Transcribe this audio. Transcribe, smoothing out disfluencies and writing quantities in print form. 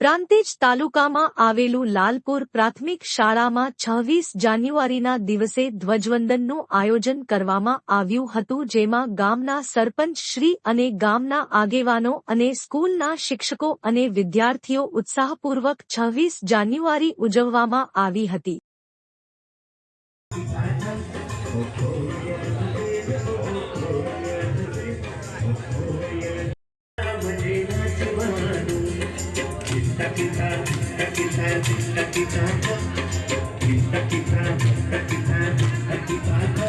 પ્રાંતિજ તાલુકામાં આવેલું લાલપુર પ્રાથમિક શાળામાં 26 જાન્યુઆરીના દિવસે ધ્વજવંદનનું આયોજન કરવામાં આવ્યું હતું, જેમાં ગામના સરપંચ શ્રી અને ગામના આગેવાનો અને સ્કૂલના શિક્ષકો અને વિદ્યાર્થીઓ ઉત્સાહપૂર્વક 26 જાન્યુઆરી ઉજવવામાં આવી હતી. Kita